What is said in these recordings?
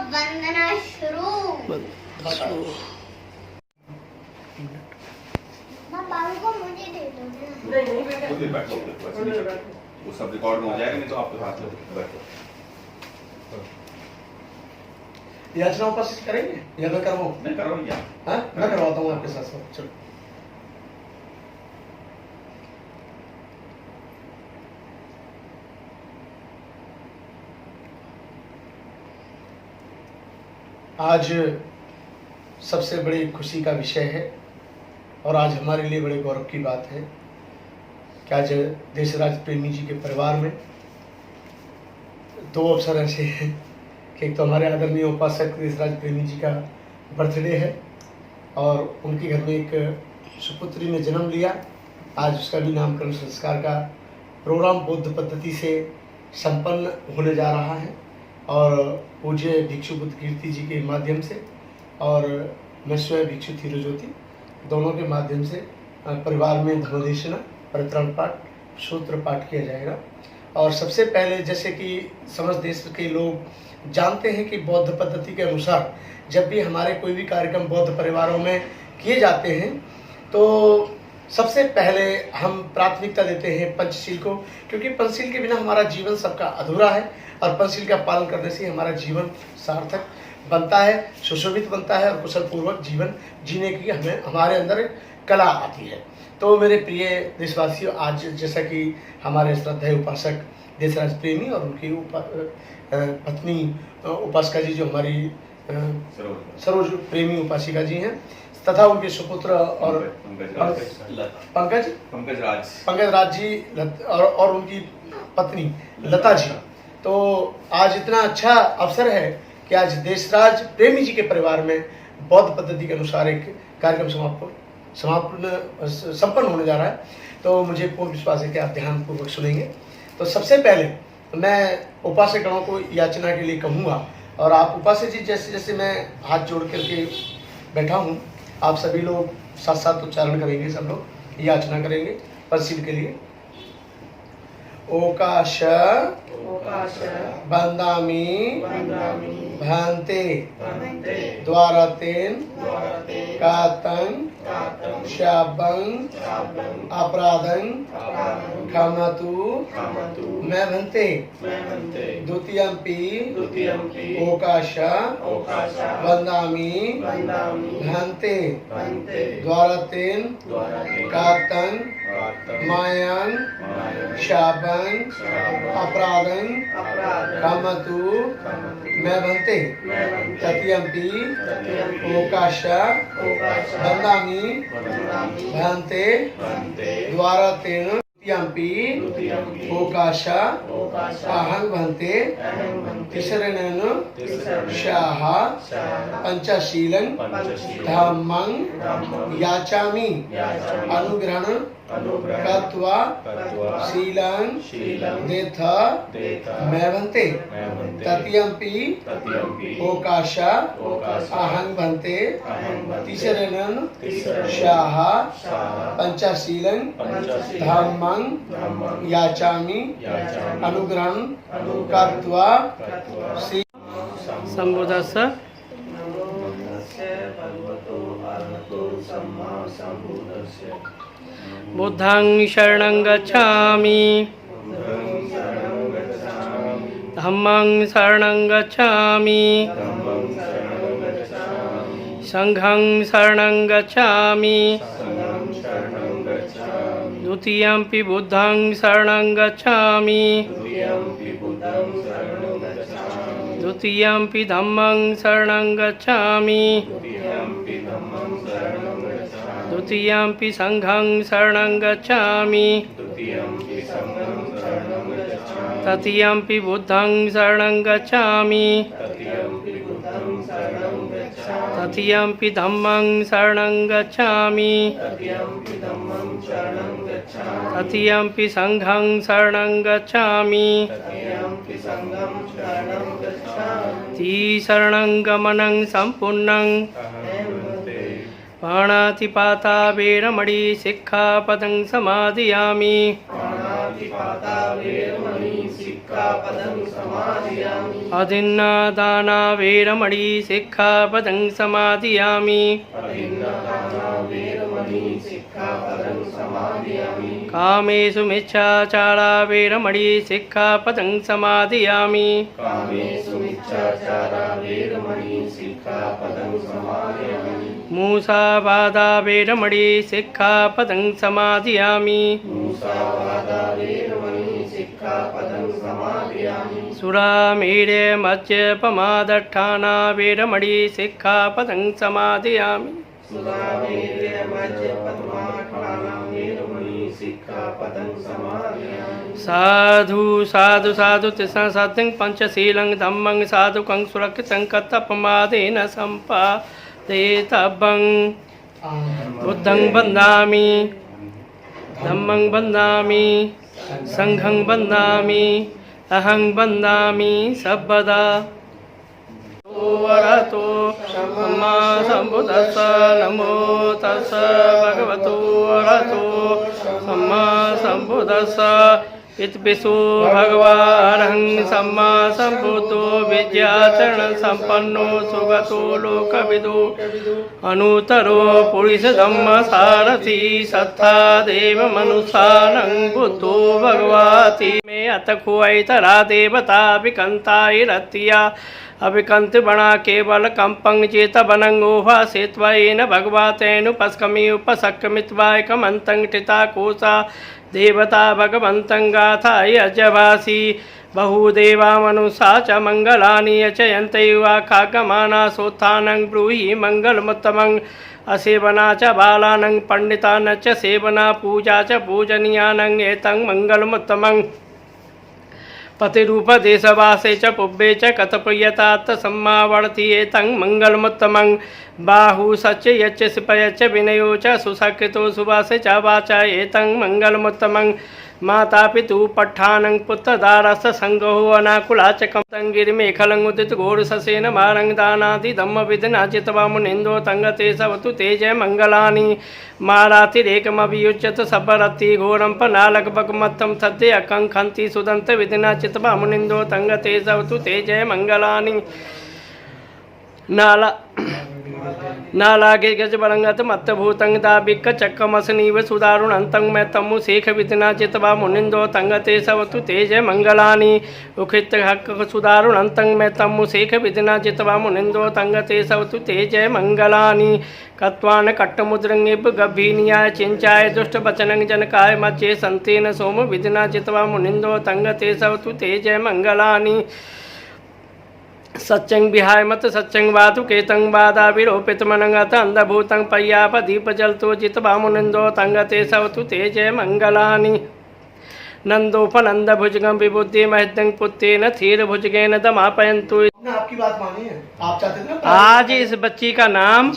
वंदना शुरू। बाबू को मुझे दे दो ना। नहीं बैठो, वो सब रिकॉर्ड में हो जाएगा, नहीं तो आपके हाथ में बैठो। याचना उपस्थित करेंगे या मैं करवाऊं? मैं करवाऊं या हाँ मैं करवाता हूँ आपके साथ। चलो आज सबसे बड़ी खुशी का विषय है और आज हमारे लिए बड़े गौरव की बात है कि आज देशराज प्रेमी जी के परिवार में दो अवसर ऐसे हैं कि एक तो हमारे आदरणीय उपासक देशराज प्रेमी जी का बर्थडे है और उनके घर में एक सुपुत्री ने जन्म लिया। आज उसका भी नामकरण संस्कार का प्रोग्राम बौद्ध पद्धति से संपन्न होने जा रहा है और पूज्य भिक्षु बुद्ध कीर्ति जी के माध्यम से और मैं स्वयं भिक्षु धीरोज्योति दोनों के माध्यम से परिवार में धर्मदेशना परित्राण पाठ सूत्र पाठ किया जाएगा। और सबसे पहले जैसे कि समस्त देश के लोग जानते हैं कि बौद्ध पद्धति के अनुसार जब भी हमारे कोई भी कार्यक्रम बौद्ध परिवारों में किए जाते हैं तो सबसे पहले हम प्राथमिकता देते हैं पंचशील को, क्योंकि पंचशील के बिना हमारा जीवन सबका अधूरा है और पंचशील का पालन करने से हमारा जीवन सार्थक बनता है, सुशोभित बनता है और कुशल पूर्वक जीवन जीने की हमें हमारे अंदर कला आती है। तो मेरे प्रिय देशवासियों, आज जैसा कि हमारे श्रद्धेय उपासक देशराज प्रेमी और उनकी पत्नी उपासिका जी जो हमारी सरोज प्रेमी उपासिका जी हैं तथा उनके सुपुत्र और पंकज राज जी और उनकी पत्नी लता जी। तो आज इतना अच्छा अवसर है कि आज देशराज प्रेमी जी के परिवार में बौद्ध पद्धति के अनुसार एक कार्यक्रम संपन्न होने जा रहा है। तो मुझे पूर्ण विश्वास है कि आप ध्यानपूर्वक सुनेंगे। तो सबसे पहले मैं उपासकों को याचना के लिए कहूँगा और आप उपासक जी जैसे जैसे मैं हाथ जोड़ करके बैठा हूँ आप सभी लोग साथ साथ उच्चारण करेंगे, सब लोग याचना करेंगे पंचशील के लिए। ओकाश बंदामी भांते द्वारतेन कातं शाबं अपराधं क्षमतु मैं भन्ते द्वितीयंपि ओकाश बंदामी भांते द्वारतेन कातं मायं शाबं अपराधं क्षमतु मैं भन्ते तृतीयंपि ओकाश बंदामी भांते द्वारतेन तृतीयंपि ओकाश अहं भन्ते तिसरेण शाह पंचशीलं धम्मं याचामि अनुग्रहण कृत्वा शीलं देथ मैं भन्ते तृतीयंपि ओकाश अहं भन्ते तिसरेण शाह पंचशीलं धम्मं याचामि अनुग्रहं कृत्वा संबुद्धस्य बुद्धं शरणं गच्छामि धम्मं शरणं गच्छामि संघं शरणं गच्छामि द्वितीयंपि बुद्धं शरणं गच्छामि द्वितीयंपि धम्मं शरणं गच्छामि द्वितीयंपि संघं शरणं गच्छामि तृतीयम्पि बुद्धं शरणं गच्छामि तृतीयम्पि धम्मं शरणं गच्छामि तृतीयम्पि संघं शरणं गच्छामि शरणं गमनं सम्पूर्णं पाणातिपाता वेरमणि सिक्खापदं समादयामि अदिन्नादाना वेरमणि सिक्खापदं समादयामि कामेषु मिच्छाचारा वेरमणि सिक्खापदं समादयामि मूसावादा वेरमणि सिक्खापदं समादयामि सुरामेरे मज्जपमादट्ठाना वेरमणि सिक्खापदं समादयामि साधु साधु साधु तिस्रं सत्यं पंचशीलं धम्मं साधुकं सुरक्षितं कतपमादेन सम्पादेतव्यं बुद्धं वन्दामि धम्मं वन्दामि संघं वन्दामि अहं वन्दामि सर्वदा वरतो सम्मा सम्बुद्धस्स नमो तस्स भगवतो वरतो सम्मा सम्बुद्धस्स इतिपिसो भगवानहं सम्मा सम्बुद्धो विद्याचरण सम्पन्नो सुगतो लोकविदो अनुतरो पुरुषधम्म सारथि सत्था देव मनुष्यानं बुद्धो भगवति मे अतको ऐतरा देवता विकन्तायरत्या अभिकंत बणा केवल कंपंग चेत बनंगोभा सेत्वेन भगवतेनुपस्कमी उपसक्कमित्वायकमन्तं टिता कोसा देवता भगवन्तं गाथाय अजभासि बहुदेवा मनुषा च मंगलानि यचयन्तैवाखागमाना सोत्थानं ब्रूहि मंगलमुत्तमं असेवना च बालानं पंडितान च सेवना पूजा च पूजनीयानं एतं मंगलमुत्तमं पतिरूप देशवासे च पुब्बे च कथप्रियतात सम्मावर्ति एतं मंगलमुत्तमं बाहु सच यच्च सिपयच्च विनयो च सुसकृतो सुवासे च वाचा एतं मंगलमुत्तमं माता पितु पट्ठानं पुत्रदारस्य संगो अनाकुला च कं गिरिमेखलं उदित घोरससेन मारं दानादि धम्म विधिना चित्वा मुनिन्दो तंगते सवतु तेज मंगलानि मारातिरेकमभियुज्यत सबरति घोरं पनालकबकमत्तं सद्य अकंखन्ति सुदन्त विधिना चित्वा मुनिन्दो तंगते सवतु तेज मंगलानि नालागे गजबलंगत मत्तभूतं दाबिक्क चक्कमसनीव सुदारुणन्तं मैं तमु शेख विधिना चित्वा मुनिन्दो तंगते सवतु तेज मंगलानि उखित हक्क सुदारुणन्तं मैं तमु शेख विधिना चित्वा मुनिन्दो तंगते सवतु तेज मंगलानि कत्वान कट्टमुद्रंगिब गभीनियाय चिंचाय दुष्ट वचनं जनकाय मच्चे संतेन सोम विधिना चित्वा मुनिन्दो तंगते सवतु तेज मंगलानि सच्चं विहाय मत सच्चं वातु केतं वादा विरोपित मनंगत अंधभूतं पय्याप दीप जलतो जित्वा मुनिन्दो तंगते सवतु तेज मंगलानि नंदोपनंद भुजगं विबुद्धि महितं पुत्रेण थीर भुजगेन दमापयन्तु। आपकी बात मानिए, आप चाहते थे ना आज इस बच्ची का नाम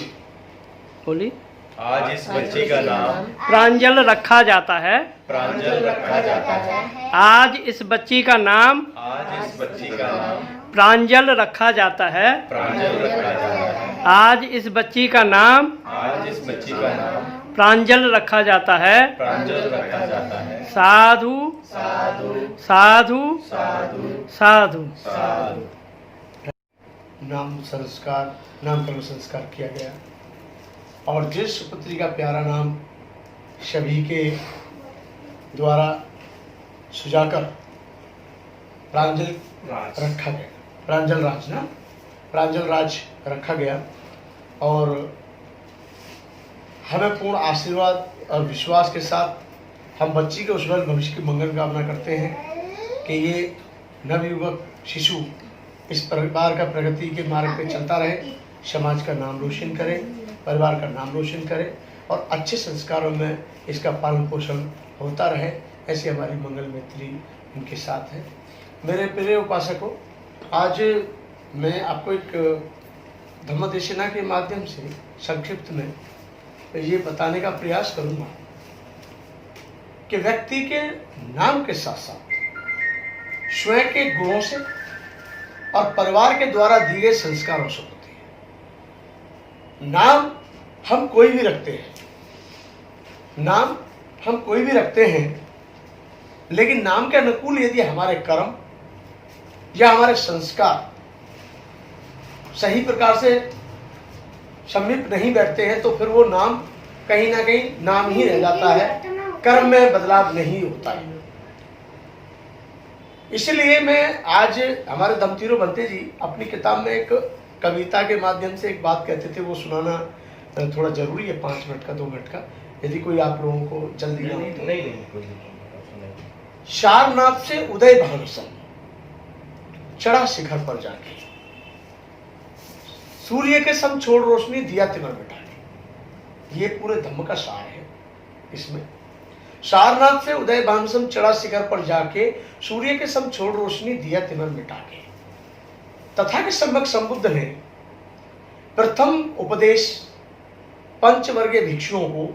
बोली आज इस बच्ची का नाम प्रांजल रखा जाता है। प्रांजल रखा जाता है। आज इस बच्ची का नाम आज इस बच्ची का नाम प्रांजल रखा जाता है। प्रांजल रखा जाता है। आज इस बच्ची का नाम आज इस बच्ची का नाम प्रांजल रखा जाता है। प्रांजल रखा जाता है। साधु साधु साधु साधु साधु साधु। नामकरण संस्कार किया गया और जिस पुत्री का प्यारा नाम सभी के द्वारा सुजाकर प्रांजल रखा गया, प्रांजल राज रखा गया। और हमें पूर्ण आशीर्वाद और विश्वास के साथ हम बच्ची के उज्ज्वल भविष्य की मंगल कामना करते हैं कि ये नवयुवक शिशु इस परिवार का प्रगति के मार्ग पे चलता रहे, समाज का नाम रोशन करे, परिवार का नाम रोशन करे और अच्छे संस्कारों में इसका पालन पोषण होता रहे। ऐसी हमारी मंगल मैत्री उनके साथ है। मेरे प्रिय उपासकों, आज मैं आपको एक धम्मदेशिका के माध्यम से संक्षिप्त में ये बताने का प्रयास करूंगा कि व्यक्ति के नाम के साथ साथ स्वयं के गुणों से और परिवार के द्वारा दिए गए संस्कारों से होती है। नाम हम कोई भी रखते हैं, नाम हम कोई भी रखते हैं, लेकिन नाम के अनुकूल यदि हमारे कर्म या हमारे संस्कार सही प्रकार से समीप नहीं बैठते हैं तो फिर वो नाम कहीं ना कहीं नाम ही रह जाता है, कर्म में बदलाव नहीं होता है। इसलिए मैं आज हमारे दमतीरो बनते जी अपनी किताब में एक कविता के माध्यम से एक बात कहते थे, वो सुनाना थोड़ा जरूरी है, 5 मिनट का 2 मिनट का, यदि कोई आप लोगों को जल्दी नहीं। सारनाथ से उदय भानुसम चढ़ा शिखर पर जाके, सूर्य के सम छोड़ रोशनी दिया तिमर मिटा के। ये पूरे धम्म का सार है। इसमें सारनाथ से उदय भानुसम चढ़ा शिखर पर जाके, सूर्य के सम छोड़ रोशनी दिया तिमर मिटा के। तथा के सम्यक संबुद्ध ने प्रथम उपदेश पंचवर्गीय भिक्षुओं को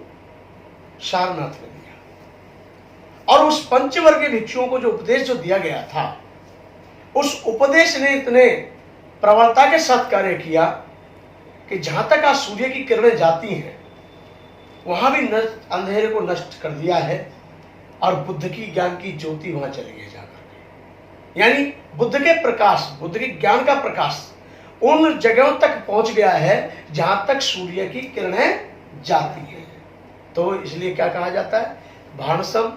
सारनाथ में दिया, और उस पंचवर्गीय भिक्षुओं को जो उपदेश जो दिया गया था, उस उपदेश ने इतने प्रबलता के साथ कार्य किया कि जहां तक आज सूर्य की किरणें जाती हैं वहां भी अंधेरे को नष्ट कर दिया है, और बुद्ध की ज्ञान की ज्योति वहां चली है जाकर। यानी बुद्ध के प्रकाश, बुद्ध के ज्ञान का प्रकाश उन जगहों तक पहुंच गया है जहां तक सूर्य की किरणें जाती हैं। तो इसलिए क्या कहा जाता है, भानुसम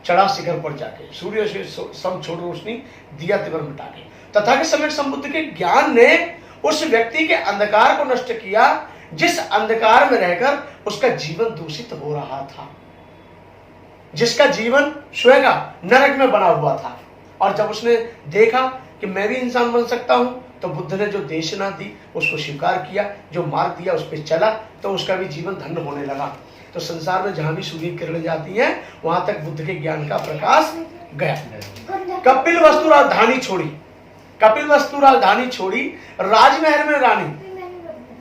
चढ़ा शिखर पर जाके, सूर्य से सम छोड़ रोशनी दिया तिमर मिटा के। तथा के समय संबुद्ध के ज्ञान ने उस व्यक्ति के अंधकार को नष्ट किया जिस अंधकार में रहकर उसका जीवन दूषित हो रहा था, जिसका जीवन स्वयं का नरक में बना हुआ था। और जब उसने देखा कि मैं भी इंसान बन सकता हूं, तो बुद्ध ने जो देशना दी उसको स्वीकार किया, जो मार्ग दिया उस पर चला, तो उसका भी जीवन धन्य होने लगा। तो संसार में जहां भी सूर्य की किरणें जाती हैं वहां तक बुद्ध के ज्ञान का प्रकाश गया। कपिल वस्तु राजधानी छोड़ी, कपिल वस्तु राजधानी छोड़ी राजमहल में रानी,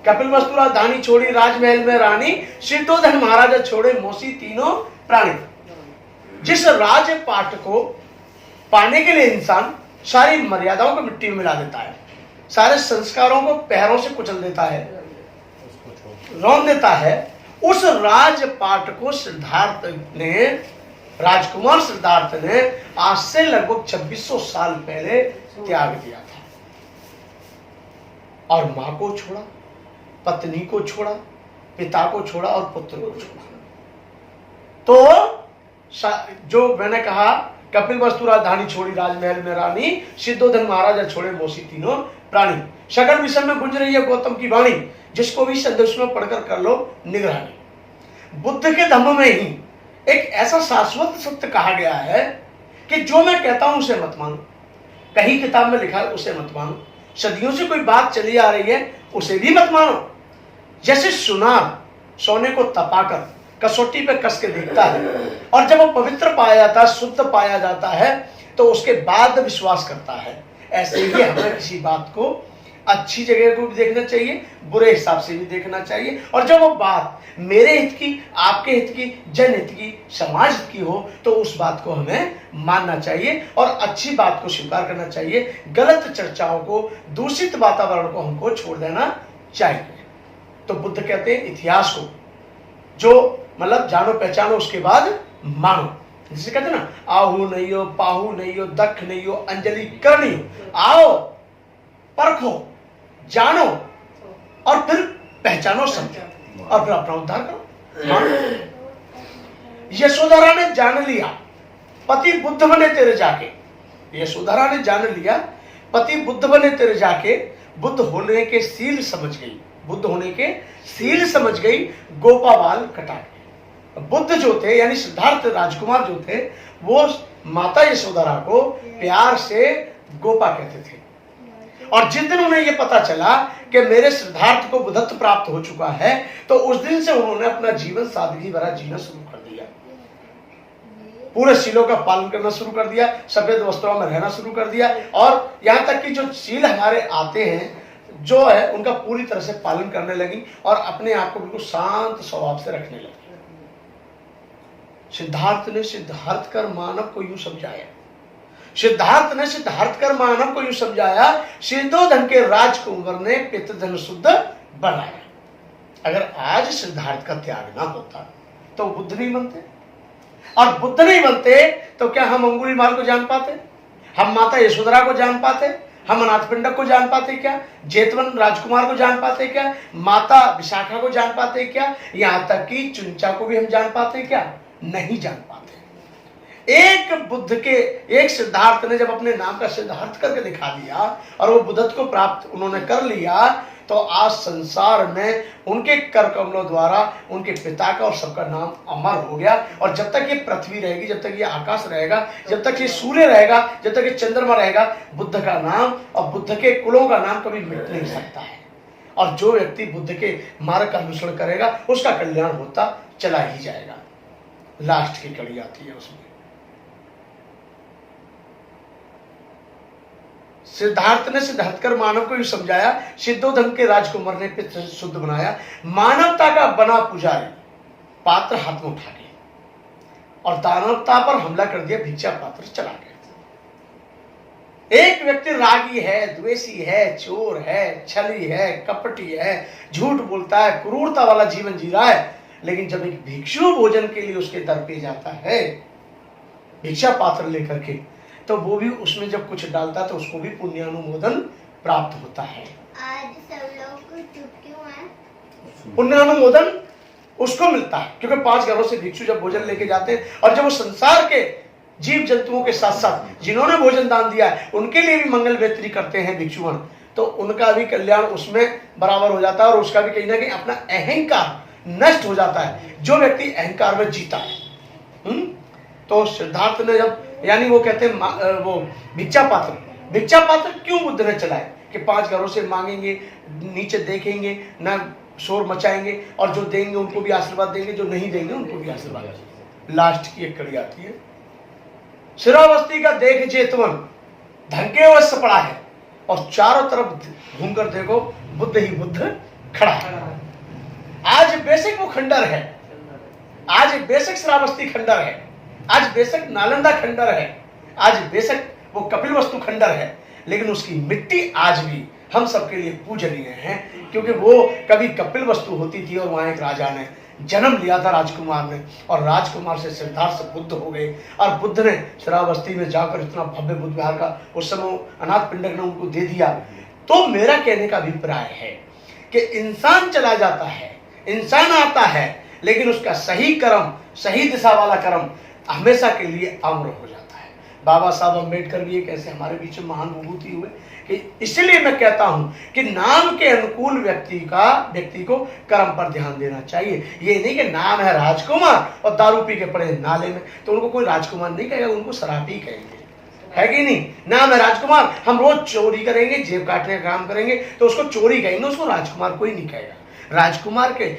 कपिल वस्तु राजधानी छोड़ी राजमहल में रानी, सिद्धोधन महाराजा छोड़े मोसी तीनों प्राणी। जिस राजपाट को पाने के लिए इंसान सारी मर्यादाओं को मिट्टी में मिला देता है, सारे संस्कारों को पैरों से कुचल देता है, रौंद देता है, उस राजपाट को सिद्धार्थ ने, राजकुमार सिद्धार्थ ने आज से लगभग 2600 साल पहले त्याग दिया था। और मां को छोड़ा, पत्नी को छोड़ा, पिता को छोड़ा और पुत्र को छोड़ा। तो जो मैंने कहा, कपिल वस्तु राजधानी छोड़ी राजमहल में रानी, सिद्धोधन महाराजा छोड़े मोसी तीनों प्राणी। शकल विषम में गुंज रही है गौतम की वाणी, जिसको भी संदेश में पढ़कर कर लो निगरानी। बुद्ध के धम्म में ही एक ऐसा शाश्वत सत्य कहा गया है कि जो मैं कहता हूं उसे मत मानो, कहीं किताब में लिखा है उसे मत मानो, सदियों से कोई बात चली आ रही है उसे भी मत मानो। जैसे सुनार सोने को तपाकर कसौटी पे कस के देखता है, और जब वो पवित्र पाया जाता है, शुद्ध पाया जाता है, तो उसके बाद विश्वास करता है। ऐसे ही हमें किसी बात को अच्छी जगह को भी देखना चाहिए, बुरे हिसाब से भी देखना चाहिए, और जब वो बात मेरे हित की, आपके हित की, जनहित की, समाज हित की हो, तो उस बात को हमें मानना चाहिए और अच्छी बात को स्वीकार करना चाहिए। गलत चर्चाओं को, दूषित वातावरण को हमको छोड़ देना चाहिए। तो बुद्ध कहते हैं इतिहास को जो मतलब जानो पहचानो, उसके बाद मानो। जिसे कहते हैं ना, आहू नहीं हो, पाहू नहीं हो, दख नहीं हो, अंजलि करनी हो। आओ, परखो, जानो और फिर पहचानो, समझो और फिर अपना उद्धार करो, मानो। यशोधरा ने जान लिया पति बुद्ध बने तेरे जाके, यशोधरा ने जान लिया पति बुद्ध बने तेरे जाके, बुद्ध होने के सील समझ गई, बुद्ध होने के सील समझ गई, गोपा बाल कटा गए। बुद्ध जो थे यानी सिद्धार्थ राजकुमार जो थे, वो माता यशोधरा को प्यार से गोपा कहते थे। और जिस दिन उन्हें यह पता चला कि मेरे सिद्धार्थ को बुद्धत्व प्राप्त हो चुका है, तो उस दिन से उन्होंने अपना जीवन सादगी भरा जीना शुरू कर दिया। पूरे शीलों का पालन करना शुरू कर दिया, सफेद वस्त्रों में रहना शुरू कर दिया, और यहाँ तक कि जो शील हमारे आते हैं जो है उनका पूरी तरह से पालन करने लगी और अपने आप को बिल्कुल शांत स्वभाव से रखने लगी। सिद्धार्थ ने सिद्धार्थ कर मानव को यूं समझाया, सिद्धार्थ ने सिद्धार्थ कर मानव को यूं समझाया, सिद्धोधन के राजकुमार ने पितृधन शुद्ध बनाया। अगर आज सिद्धार्थ का त्याग ना होता तो बुद्ध नहीं बनते, और बुद्ध नहीं बनते तो क्या हम अंगुलीमाल को जान पाते, हम माता यशोधरा को जान पाते, हम अनाथ पिंडक को जान पाते क्या, जेतवन राजकुमार को जान पाते क्या, माता विशाखा को जान पाते क्या, यहां तक कि चुंचा को भी हम जान पाते क्या, नहीं जान पाते। एक बुद्ध के, एक सिद्धार्थ ने जब अपने नाम का सिद्धार्थ करके दिखा दिया और वो बुद्धत्व को प्राप्त उन्होंने कर लिया, तो आज संसार में उनके कर कमलों द्वारा उनके पिता का और सबका नाम अमर हो गया। और जब तक ये पृथ्वी रहेगी, जब तक ये आकाश रहेगा, जब तक ये सूर्य रहेगा, जब तक ये चंद्रमा रहेगा, बुद्ध का नाम और बुद्ध के कुलों का नाम कभी मिट नहीं सकता है। और जो व्यक्ति बुद्ध के मार्ग का अनुसरण करेगा उसका कल्याण होता चला ही जाएगा। लास्ट की कड़ी आती है उसमें, सिद्धार्थ ने सिद्धार्थ कर मानव को भी समझाया, सिद्धोधन के राजकुमार ने पितृ शुद्ध बनाया, मानवता का बना पुजारी पात्र हाथ में उठा गया और दानवता पर हमला कर दिया, भिक्षा पात्र चला गया। एक व्यक्ति रागी है, द्वेषी है, चोर है, छली है, कपटी है, झूठ बोलता है, क्रूरता वाला जीवन जी रहा है, लेकिन जब एक भिक्षु भोजन के लिए उसके दर पे जाता है भिक्षा पात्र लेकर के, तो वो भी उसमें जब कुछ डालता है तो उसको भी पुण्यानुमोदन प्राप्त होता है। आज सब लोग को चुप क्यों है? पुण्यानुमोदन उसको मिलता है क्योंकि 5 घरों से भिक्षु जब भोजन लेके जाते हैं, और जब वो संसार के जीव जंतुओं के साथ साथ जिन्होंने भोजन दान दिया है उनके लिए भी मंगल वेत्री करते हैं भिक्षुगण, तो उनका भी कल्याण उसमें बराबर हो जाता है और उसका भी कहीं ना कहीं अपना अहंकार नष्ट हो जाता है, जो व्यक्ति अहंकार में जीता है। तो सिद्धार्थ ने जब, यानी वो कहते हैं वो भिक्षा पात्र क्यों बुद्ध ने चलाए कि 5 घरों से मांगेंगे, नीचे देखेंगे ना, शोर मचाएंगे, और जो देंगे उनको भी आशीर्वाद देंगे, जो नहीं देंगे उनको भी आशीर्वाद देंगे। लास्ट की एक कड़ी आती है, शिरावस्ती का देख जेतवन धनके वश पड़ा है और चारों तरफ घूमकर देखो बुद्ध ही बुद्ध खड़ा है। आज बेशक वो खंडर है, आज बेशक श्रावस्ती खंडर है, आज बेशक नालंदा खंडर है, आज बेशक वो कपिलवस्तु खंडर है, लेकिन उसकी मिट्टी आज भी हम सबके लिए पूजनीय है, क्योंकि वो कभी कपिलवस्तु होती थी और वहां एक राजा ने जन्म लिया था राजकुमार ने, और राजकुमार से सिद्धार्थ से बुद्ध हो गए, और बुद्ध ने श्रावस्ती में जाकर इतना भव्य बुद्ध विहार का उस समय अनाथ पिंडक ने उनको दे दिया। तो मेरा कहने का अभिप्राय है कि इंसान चला जाता है, इंसान आता है, लेकिन उसका सही कर्म, सही दिशा वाला कर्म हमेशा के लिए अमर हो जाता है। बाबा साहब अम्बेडकर भी एक ऐसे हमारे बीच में महान विभूति हुए कि इसलिए मैं कहता हूं कि नाम के अनुकूल व्यक्ति को कर्म पर ध्यान देना चाहिए। ये नहीं कि नाम है राजकुमार और दारू पी के पड़े नाले में, तो उनको कोई राजकुमार नहीं कहेगा, उनको शराबी कहेंगे, है कि नहीं। नाम है राजकुमार, हम रोज चोरी करेंगे, जेब काटने का काम करेंगे, तो उसको चोरी कहेंगे, उसको राजकुमार कोई नहीं कहेगा। राजकुमार के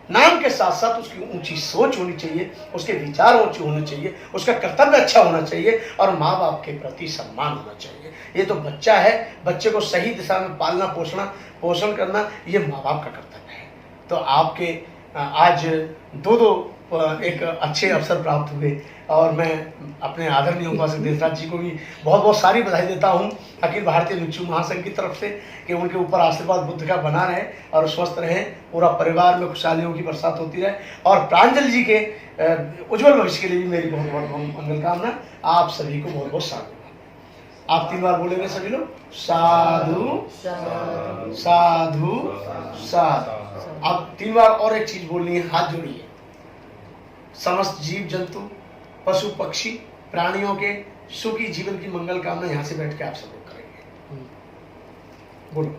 नाम के साथ साथ उसकी ऊंची सोच होनी चाहिए, उसके विचार ऊंचे होने चाहिए, उसका कर्तव्य अच्छा होना चाहिए, और माँ बाप के प्रति सम्मान होना चाहिए। ये तो बच्चा है, बच्चे को सही दिशा में पालना पोषण करना ये माँ बाप का कर्तव्य है। तो आपके आज दो एक अच्छे अवसर प्राप्त हुए, और मैं अपने आदरणीय उपासक देशराज जी को भी बहुत बहुत सारी बधाई देता हूँ अखिल भारतीय भिक्षु महासंघ की तरफ से, कि उनके ऊपर आशीर्वाद बुद्ध का बना रहे और स्वस्थ रहें, पूरा परिवार में खुशहालियों की बरसात होती रहे, और प्रांजल जी के उज्जवल भविष्य के लिए भी मेरी बहुत बहुत मंगल कामना। आप सभी को बहुत बहुत साधु। आप 3 बार बोलेंगे सभी लोग, साधु साधु साधु। आप 3 बार और एक चीज बोलनी है, हाथ जोड़िए। समस्त जीव जंतु, पशु पक्षी, प्राणियों के सुखी जीवन की मंगल कामना यहाँ से बैठ के आप सब लोग करेंगे। बोलो,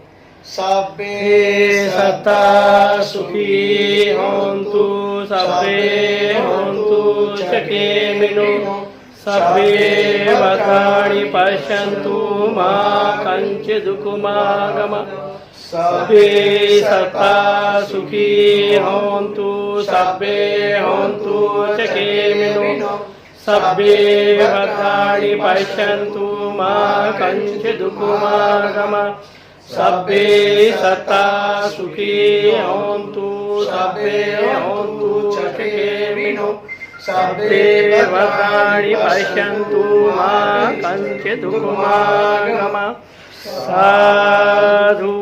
सबे सता सुखी होन्तु, सबे होन्तु चकेमिनो, सबे भद्राणि पश्यन्तु मा कञ्चित् दुःखमागमत्। सबे सता सुखी होन्तु, सबे होन्तु चकेमिनो, सभ्ये भद्राणि पश्यन्तु मा कञ्चित् दुःखमागमः सभ्ये सत्ता सुखी हन्तु सभ्ये हन्तु चकेमिनो सभ्ये भद्राणि पश्यन्तु मा कञ्चित् दुःखमागमः साधु